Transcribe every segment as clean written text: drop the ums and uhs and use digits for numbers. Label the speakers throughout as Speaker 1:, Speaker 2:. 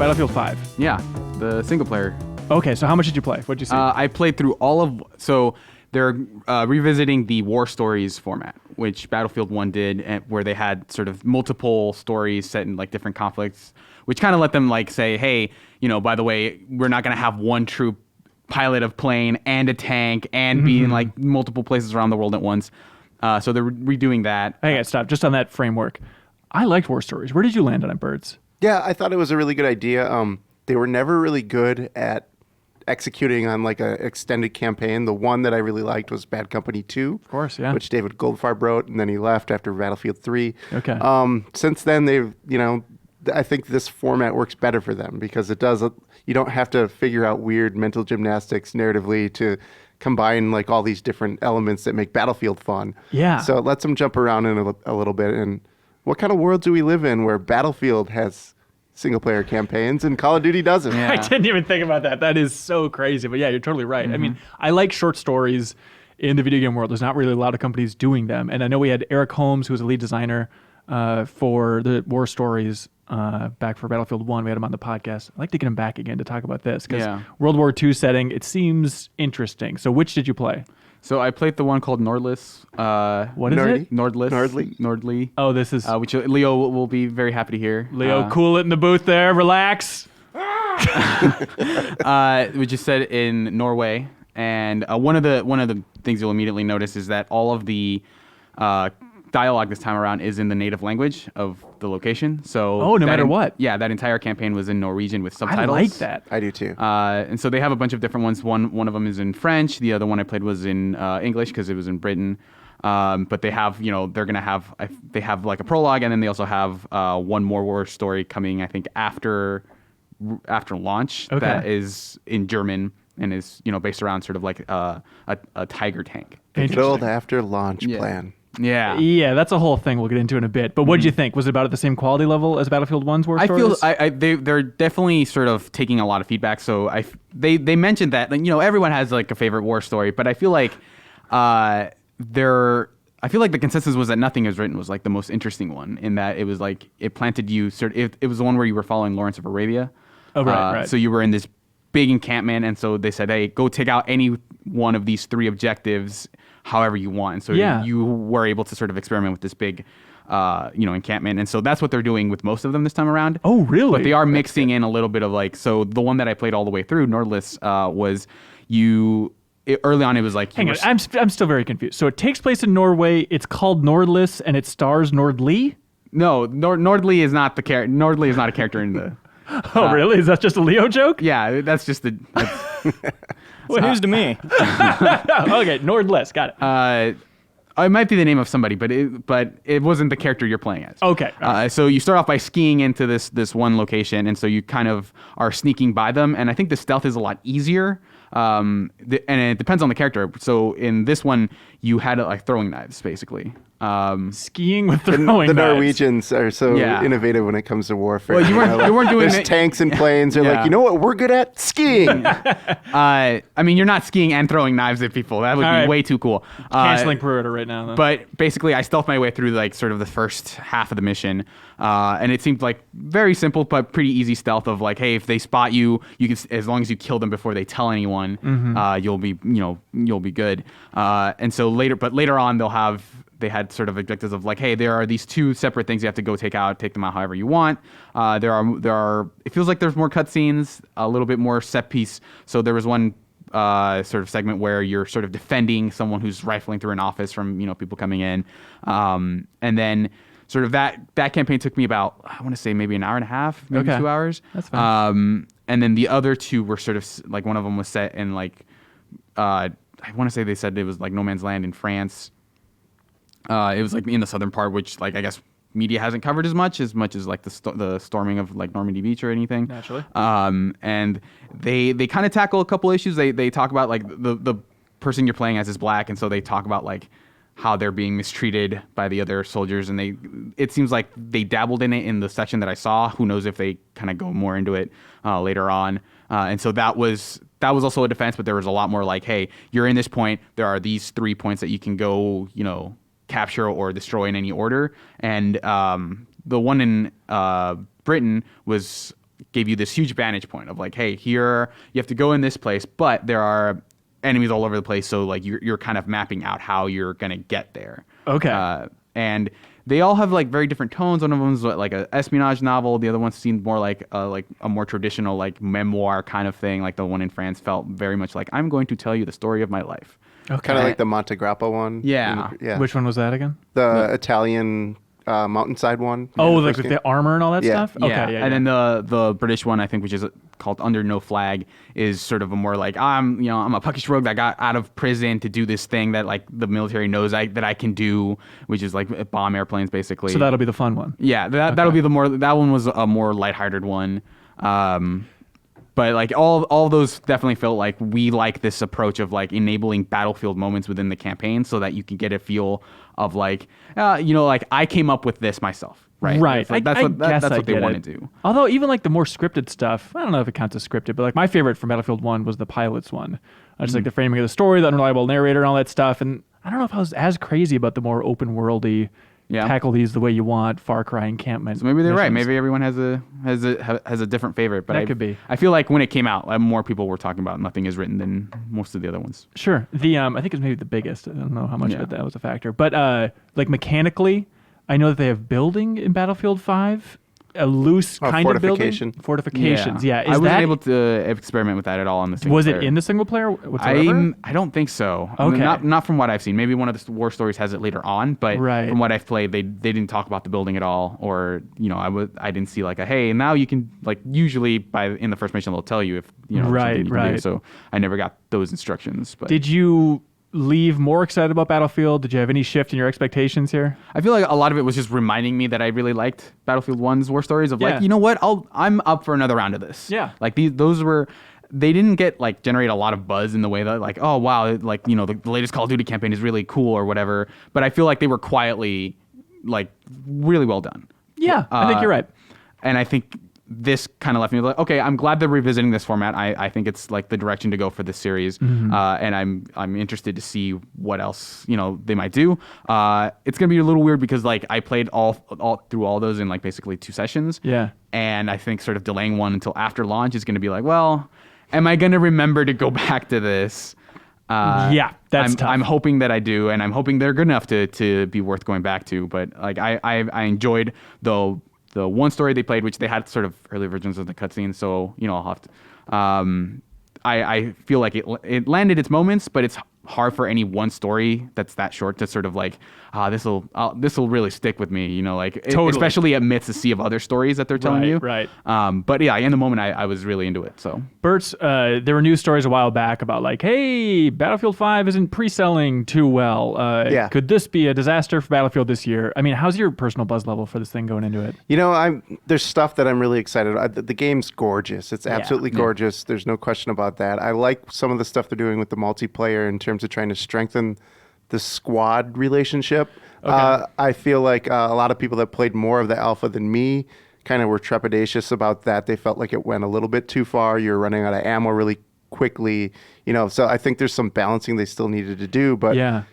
Speaker 1: Battlefield 5.
Speaker 2: Yeah, the single player.
Speaker 1: Okay, so how much did you play? What did you see?
Speaker 2: I played through all of... So they're revisiting the War Stories format, which Battlefield 1 did, where they had sort of multiple stories set in like different conflicts, which kind of let them like say, hey, by the way, we're not going to have one troop pilot of plane and a tank and be in like multiple places around the world at once. So they're redoing that.
Speaker 1: I gotta stop. Just on that framework, I liked War Stories. Where did you land on it, Birds?
Speaker 3: Yeah, I thought it was a really good idea. They were never really good at executing on like an extended campaign. The one that I really liked was Bad Company 2.
Speaker 1: Of course, yeah.
Speaker 3: Which David Goldfarb wrote, and then he left after Battlefield 3.
Speaker 1: Okay.
Speaker 3: Since then, they've, I think this format works better for them because it does, you don't have to figure out weird mental gymnastics narratively to combine like all these different elements that make Battlefield fun.
Speaker 1: Yeah.
Speaker 3: So it lets them jump around in a little bit. And what kind of world do we live in where Battlefield has single player campaigns and Call of Duty doesn't?
Speaker 2: Yeah.
Speaker 1: I didn't even think about that. That is so crazy. But yeah, you're totally right. I mean, I like short stories in the video game world. There's not really a lot of companies doing them. And I know we had Eric Holmes, who was a lead designer for the War Stories back for Battlefield 1. We had him on the podcast. I'd like to get him back again to talk about this because World War II setting, it seems interesting. So which did you play?
Speaker 2: So I played the one called Nordless.
Speaker 1: What is it?
Speaker 2: Nordless.
Speaker 3: Nordly.
Speaker 2: Nordly.
Speaker 1: Oh, this is...
Speaker 2: which Leo will be very happy to hear.
Speaker 1: Leo, cool it in the booth there. Relax.
Speaker 2: Which is set in Norway. And one of the things you'll immediately notice is that all of the dialogue this time around is in the native language of the location. So
Speaker 1: no matter what.
Speaker 2: Yeah, that entire campaign was in Norwegian with subtitles.
Speaker 1: I like that.
Speaker 3: I do too.
Speaker 2: And so they have a bunch of different ones. One of them is in French. The other one I played was in English because it was in Britain. But they have, they're gonna have they have like a prologue, and then they also have one more war story coming, I think, after launch.
Speaker 1: Okay.
Speaker 2: That is in German and is based around sort of like a Tiger tank.
Speaker 3: Build after launch plan.
Speaker 2: Yeah.
Speaker 1: Yeah, that's a whole thing we'll get into in a bit. But what did you think? Was it about at the same quality level as Battlefield 1's War Stories?
Speaker 2: I feel they're definitely sort of taking a lot of feedback. So they mentioned that everyone has like a favorite war story, but I feel like the consensus was that Nothing Is Written was like the most interesting one in that it was like it planted you it was the one where you were following Lawrence of Arabia.
Speaker 1: Oh right.
Speaker 2: So you were in this big encampment, and so they said, hey, go take out any one of these three objectives however you want. And so you were able to sort of experiment with this big encampment. And so that's what they're doing with most of them this time around.
Speaker 1: Oh, really?
Speaker 2: But they are mixing in a little bit of like, so the one that I played all the way through, Nordless, was early on it was like...
Speaker 1: Hang on, I'm still very confused. So it takes place in Norway, it's called Nordless, and it stars Nordli?
Speaker 2: No, Nordli is not the character. Nordli is not a character in the...
Speaker 1: Oh, really? Is that just a Leo joke?
Speaker 2: Yeah, that's just the...
Speaker 4: Well, news to me.
Speaker 1: Okay, Nordless, got it.
Speaker 2: It might be the name of somebody, but it wasn't the character you're playing as.
Speaker 1: Okay.
Speaker 2: So you start off by skiing into this one location, and so you kind of are sneaking by them, and I think the stealth is a lot easier. And it depends on the character. So in this one, you had like throwing knives, basically.
Speaker 1: Skiing with throwing
Speaker 3: The
Speaker 1: knives.
Speaker 3: Norwegians are so innovative when it comes to warfare.
Speaker 2: Well, you weren't doing
Speaker 3: there's tanks and planes. They're like, you know what we're good at? Skiing.
Speaker 2: I mean, you're not skiing and throwing knives at people. That would be way too cool.
Speaker 1: Canceling Peruta right now, then.
Speaker 2: But basically, I stealthed my way through like sort of the first half of the mission, and it seemed like very simple but pretty easy stealth of like, hey, if they spot you, you can, as long as you kill them before they tell anyone, you'll be good. And so later on, they had sort of objectives of like, hey, there are these two separate things you have to go take them out however you want. There are it feels like there's more cutscenes, a little bit more set piece. So there was one sort of segment where you're sort of defending someone who's rifling through an office from people coming in, and then sort of that campaign took me about, I want to say maybe an hour and a half, maybe 2 hours.
Speaker 1: That's fine.
Speaker 2: And then the other two were sort of like, one of them was set in like I want to say they said it was like no man's land in France. It was like in the southern part, which like I guess media hasn't covered as much as like the storming of like Normandy Beach or anything.
Speaker 1: Naturally.
Speaker 2: And they kind of tackle a couple issues. They talk about like the person you're playing as is black, and so they talk about like how they're being mistreated by the other soldiers, and it seems like they dabbled in it in the section that I saw. Who knows if they kind of go more into it later on. And so that was also a defense, but there was a lot more like, hey, you're in this point. There are these 3 points that you can go, capture or destroy in any order. And the one in Britain was gave you this huge vantage point of like, hey, here you have to go in this place, but there are enemies all over the place. So like you're kind of mapping out how you're gonna get there.
Speaker 1: Okay.
Speaker 2: And they all have like very different tones. One of them is like a espionage novel. The other one seemed more like a more traditional like memoir kind of thing. Like the one in France felt very much like I'm going to tell you the story of my life.
Speaker 1: Okay.
Speaker 3: Kind of like the Monte Grappa one.
Speaker 2: Yeah.
Speaker 3: Yeah.
Speaker 1: Which one was that again?
Speaker 3: The Italian mountainside one.
Speaker 1: Oh,
Speaker 3: The
Speaker 1: like
Speaker 3: first
Speaker 1: with
Speaker 3: game.
Speaker 1: the armor and all that
Speaker 3: Yeah.
Speaker 1: stuff? Okay, yeah.
Speaker 2: And then the British one, I think, which is called Under No Flag, is sort of a more like I'm a puckish rogue that got out of prison to do this thing that like the military knows that I can do, which is like bomb airplanes basically.
Speaker 1: So that'll be the fun one.
Speaker 2: Yeah, that'll be that one was a more lighthearted one. But like all those definitely felt like we like this approach of like enabling battlefield moments within the campaign so that you can get a feel of like, like I came up with this myself. Right.
Speaker 1: Right.
Speaker 2: Like,
Speaker 1: I guess
Speaker 2: that's
Speaker 1: I
Speaker 2: what they
Speaker 1: get
Speaker 2: want
Speaker 1: it.
Speaker 2: to do.
Speaker 1: Although even like the more scripted stuff, I don't know if it counts as scripted, but like my favorite from Battlefield 1 was the pilots one. Just like the framing of the story, the unreliable narrator and all that stuff. And I don't know if I was as crazy about the more open worldy tackle these the way you want, Far Cry encampment.
Speaker 2: So maybe they're right.
Speaker 1: missions.
Speaker 2: Maybe everyone has a different favorite. But
Speaker 1: That could be.
Speaker 2: I feel like when it came out, more people were talking about Nothing Is Written than most of the other ones.
Speaker 1: Sure. The I think it's maybe the biggest. I don't know how much of
Speaker 2: Yeah.
Speaker 1: it that was a factor. But like mechanically, I know that they have building in Battlefield 5. A loose kind of
Speaker 3: fortification.
Speaker 1: building. Fortifications. Yeah.
Speaker 2: I wasn't able to experiment with that at all on the single
Speaker 1: Was
Speaker 2: player.
Speaker 1: it in the single player whatsoever?
Speaker 2: I don't think so.
Speaker 1: Okay.
Speaker 2: Not from what I've seen. Maybe one of the war stories has it later on, but
Speaker 1: Right.
Speaker 2: from what I've played, they didn't talk about the building at all. Or I didn't see like a hey now you can like usually in the first mission they'll tell you if
Speaker 1: Right,
Speaker 2: something you can do.
Speaker 1: right.
Speaker 2: So I never got those instructions. But
Speaker 1: Did you leave more excited about Battlefield? Did you have any shift in your expectations here?
Speaker 2: I feel like a lot of it was just reminding me that I really liked Battlefield 1's war stories of
Speaker 1: Yeah.
Speaker 2: like, you know what, I'm up for another round of this.
Speaker 1: Yeah.
Speaker 2: Like they didn't get like generate a lot of buzz in the way that like, oh wow, like the latest Call of Duty campaign is really cool or whatever. But I feel like they were quietly like really well done.
Speaker 1: Yeah, I think you're right.
Speaker 2: And I think this kind of left me like, okay, I'm glad they're revisiting this format. I think it's like the direction to go for this series, and I'm interested to see what else they might do. It's gonna be a little weird because like I played all through all those in like basically 2 sessions.
Speaker 1: Yeah.
Speaker 2: And I think sort of delaying one until after launch is gonna be like, well, am I gonna remember to go back to this?
Speaker 1: Yeah, that's tough.
Speaker 2: I'm hoping that I do, and I'm hoping they're good enough to be worth going back to. But like I enjoyed the one story they played, which they had sort of early versions of the cutscenes. So I'll have to. I feel like it landed its moments, but it's hard for any one story that's that short to sort of like this will really stick with me.
Speaker 1: Totally.
Speaker 2: Especially amidst the sea of other stories that they're telling you.
Speaker 1: Right.
Speaker 2: But yeah, in the moment, I was really into it. So.
Speaker 1: Bert's, there were news stories a while back about like, hey, Battlefield 5 isn't pre-selling too well.
Speaker 3: Yeah.
Speaker 1: Could this be a disaster for Battlefield this year? I mean, how's your personal buzz level for this thing going into it?
Speaker 3: There's stuff that I'm really excited about. The game's gorgeous. It's absolutely gorgeous. There's no question about that. I like some of the stuff they're doing with the multiplayer in terms of trying to strengthen the squad relationship.
Speaker 1: Okay.
Speaker 3: I feel like a lot of people that played more of the alpha than me kind of were trepidatious about that. They felt like it went a little bit too far. You're running out of ammo really quickly, so I think there's some balancing they still needed to do. But
Speaker 1: Yeah.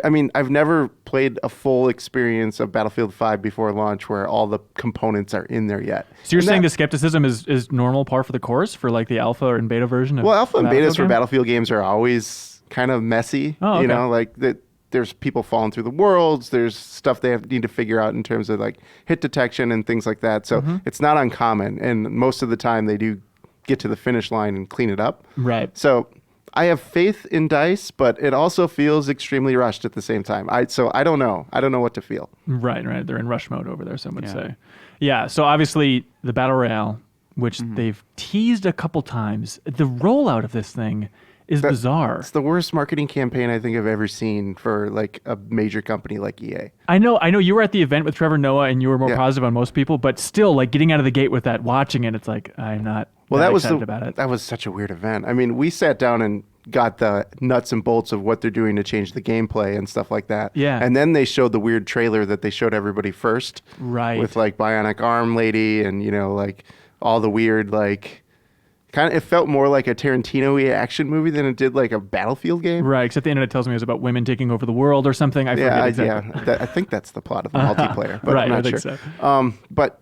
Speaker 3: I've never played a full experience of Battlefield 5 before launch where all the components are in there yet.
Speaker 1: So you're
Speaker 3: And
Speaker 1: saying
Speaker 3: that-
Speaker 1: the skepticism is normal par for the course for like the alpha and beta version of
Speaker 3: Well, alpha and
Speaker 1: Battlefield
Speaker 3: betas for
Speaker 1: game?
Speaker 3: Battlefield games are always kind of messy.
Speaker 1: Oh, okay.
Speaker 3: Like that. There's people falling through the worlds. There's stuff they need to figure out in terms of like hit detection and things like that. So it's not uncommon, and most of the time they do get to the finish line and clean it up.
Speaker 1: Right.
Speaker 3: So I have faith in DICE, but it also feels extremely rushed at the same time. So I don't know. I don't know what to feel.
Speaker 1: Right. They're in rush mode over there, some would say. Yeah, so obviously the Battle Royale, which they've teased a couple times, the rollout of this thing is bizarre.
Speaker 3: It's the worst marketing campaign I think I've ever seen for like a major company like EA.
Speaker 1: I know you were at the event with Trevor Noah and you were more positive on most people, but still like getting out of the gate with that, watching it, it's like I'm not excited about it.
Speaker 3: That was such a weird event. I mean, we sat down and got the nuts and bolts of what they're doing to change the gameplay and stuff like that.
Speaker 1: Yeah.
Speaker 3: And then they showed the weird trailer that they showed everybody first.
Speaker 1: Right.
Speaker 3: With like Bionic Arm Lady and like all the weird like kind of, it felt more like a Tarantino-y action movie than it did like a Battlefield game.
Speaker 1: Right, except the internet tells me it was about women taking over the world or something. I forget exactly.
Speaker 3: I think that's the plot of the multiplayer, but
Speaker 1: Right,
Speaker 3: I'm not
Speaker 1: I think
Speaker 3: sure.
Speaker 1: so.
Speaker 3: But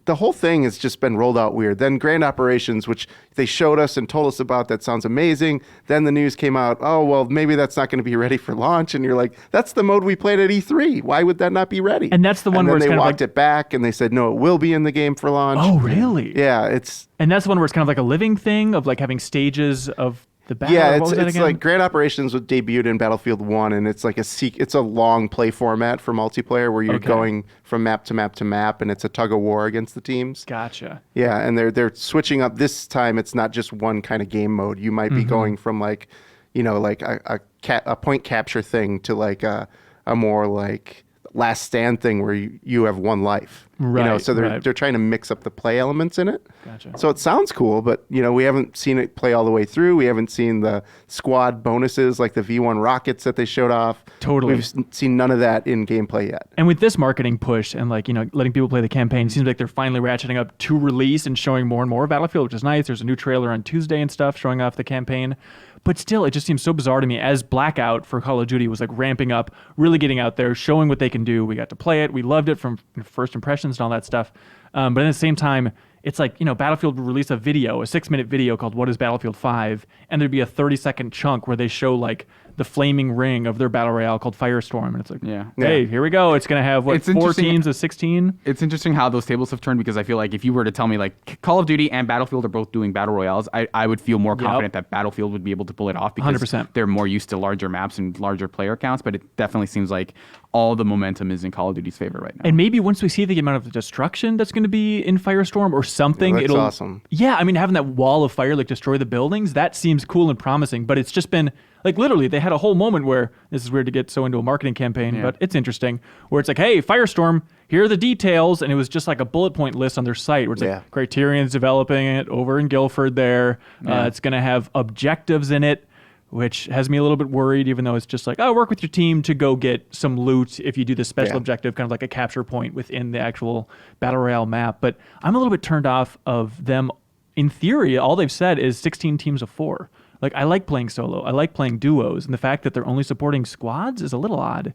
Speaker 3: the whole thing has just been rolled out weird. Then Grand Operations, which they showed us and told us about, that sounds amazing. Then the news came out, oh, well, maybe that's not going to be ready for launch. And you're like, that's the mode we played at E3. Why would that not be ready?
Speaker 1: And that's the one
Speaker 3: and
Speaker 1: where
Speaker 3: then
Speaker 1: it's
Speaker 3: they
Speaker 1: kind of
Speaker 3: walked
Speaker 1: like,
Speaker 3: it back and they said, no, it will be in the game for launch.
Speaker 1: oh, really?
Speaker 3: Yeah, it's...
Speaker 1: And that's the one where it's kind of like a living thing of like having stages of the battle.
Speaker 3: Yeah,
Speaker 1: What was that
Speaker 3: it's
Speaker 1: again?
Speaker 3: like Grand Operations was debuted in Battlefield 1, and it's like it's a long play format for multiplayer where you're
Speaker 1: Okay.
Speaker 3: going from map to map to map, and it's a tug of war against the teams.
Speaker 1: Gotcha.
Speaker 3: Yeah, and they're switching up this time. It's not just one kind of game mode. You might be going from like, like a point capture thing to like a more like last stand thing where you have one life.
Speaker 1: Right,
Speaker 3: so
Speaker 1: right.
Speaker 3: they're trying to mix up the play elements in it.
Speaker 1: Gotcha.
Speaker 3: So it sounds cool, but we haven't seen it play all the way through. We haven't seen the squad bonuses like the V1 rockets that they showed off.
Speaker 1: Totally.
Speaker 3: We've seen none of that in gameplay yet.
Speaker 1: And with this marketing push and like, letting people play the campaign, it seems like they're finally ratcheting up to release and showing more and more of Battlefield, which is nice. There's a new trailer on Tuesday and stuff showing off the campaign. But still, it just seems so bizarre to me as Blackout for Call of Duty was like ramping up, really getting out there, showing what they can do. We got to play it. We loved it from first impressions and all that stuff. But at the same time, it's like, Battlefield would release a 6-minute video called What is Battlefield 5? And there'd be a 30-second chunk where they show like the flaming ring of their battle royale called Firestorm. And it's like, hey, here we go. It's going to have,
Speaker 2: It's
Speaker 1: 4
Speaker 2: interesting-
Speaker 1: teams of 16?
Speaker 2: It's interesting how those tables have turned, because I feel like if you were to tell me like Call of Duty and Battlefield are both doing battle royales, I would feel more confident that Battlefield would be able to pull it off because
Speaker 1: 100%.
Speaker 2: they're more used to larger maps and larger player counts. But it definitely seems like all the momentum is in Call of Duty's favor right now.
Speaker 1: And maybe once we see the amount of destruction that's going to be in Firestorm or something,
Speaker 3: That's
Speaker 1: it'll
Speaker 3: awesome.
Speaker 1: Yeah, I mean, having that wall of fire like destroy the buildings, that seems cool and promising. But it's just been like literally they had a whole moment where this is weird to get so into a marketing campaign, but it's interesting where it's like, hey, Firestorm, here are the details, and it was just like a bullet point list on their site where it's like Criterion's developing it over in Guilford. There, it's going to have objectives in it, which has me a little bit worried, even though it's just like, oh, work with your team to go get some loot if you do the special objective, kind of like a capture point within the actual Battle Royale map. But I'm a little bit turned off of them. In theory, all they've said is 16 teams of 4. Like, I like playing solo. I like playing duos. And the fact that they're only supporting squads is a little odd.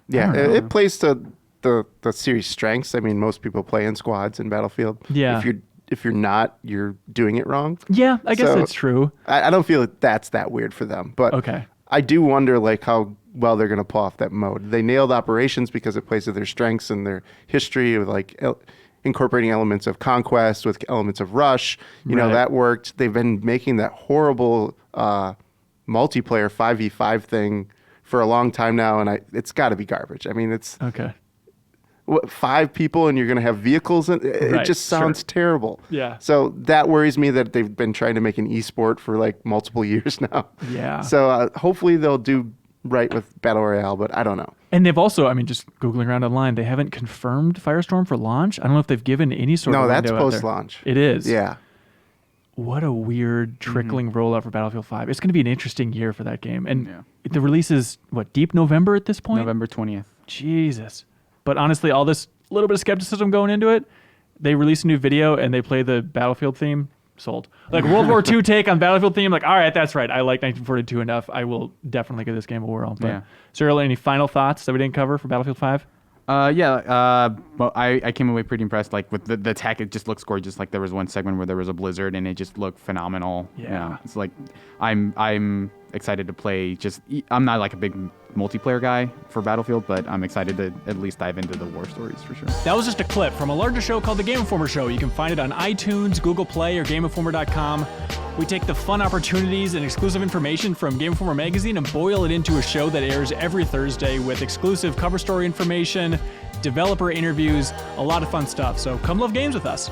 Speaker 3: Yeah, it plays to the series strengths. I mean, most people play in squads in Battlefield.
Speaker 1: Yeah.
Speaker 3: If you're not, you're doing it wrong.
Speaker 1: Yeah, I guess
Speaker 3: So,
Speaker 1: that's true.
Speaker 3: I don't feel that that's that weird for them. But
Speaker 1: Okay.
Speaker 3: I do wonder like how well they're going to pull off that mode. They nailed operations because it plays to their strengths and their history of like incorporating elements of conquest with elements of rush. You know, that worked. They've been making that horrible multiplayer 5v5 thing for a long time now, and it's got to be garbage. I mean, it's
Speaker 1: Okay.
Speaker 3: 5 people and you're going to have vehicles, and it
Speaker 1: Right,
Speaker 3: just sounds terrible.
Speaker 1: Yeah.
Speaker 3: So that worries me that they've been trying to make an esport for like multiple years now.
Speaker 1: Yeah.
Speaker 3: So hopefully they'll do right with Battle Royale, but I don't know.
Speaker 1: And they've also, I mean, just Googling around online, they haven't confirmed Firestorm for launch. I don't know if they've given any sort of
Speaker 3: No, that's
Speaker 1: window out there.
Speaker 3: post-launch.
Speaker 1: It is.
Speaker 3: Yeah.
Speaker 1: What a weird trickling rollout for Battlefield 5. It's going to be an interesting year for that game. And
Speaker 2: Yeah.
Speaker 1: the release is, deep November at this point?
Speaker 2: November 20th.
Speaker 1: Jesus. But honestly, all this little bit of skepticism going into it, they release a new video and they play the Battlefield theme, sold. Like World War II take on Battlefield theme, like, all right, that's right. I like 1942 enough. I will definitely give this game a whirl. But Cyril, any final thoughts that we didn't cover for Battlefield 5?
Speaker 2: But I came away pretty impressed. Like with the tech, it just looks gorgeous. Like there was one segment where there was a blizzard and it just looked phenomenal.
Speaker 1: Yeah.
Speaker 2: It's like I'm excited to play. I'm not like a big multiplayer guy for Battlefield, but I'm excited to at least dive into the war stories for sure.
Speaker 1: That was just a clip from a larger show called The Game Informer Show. You can find it on iTunes, Google Play, or GameInformer.com. We take the fun opportunities and exclusive information from Game Informer magazine and boil it into a show that airs every Thursday with exclusive cover story information, developer interviews, a lot of fun stuff. So come love games with us.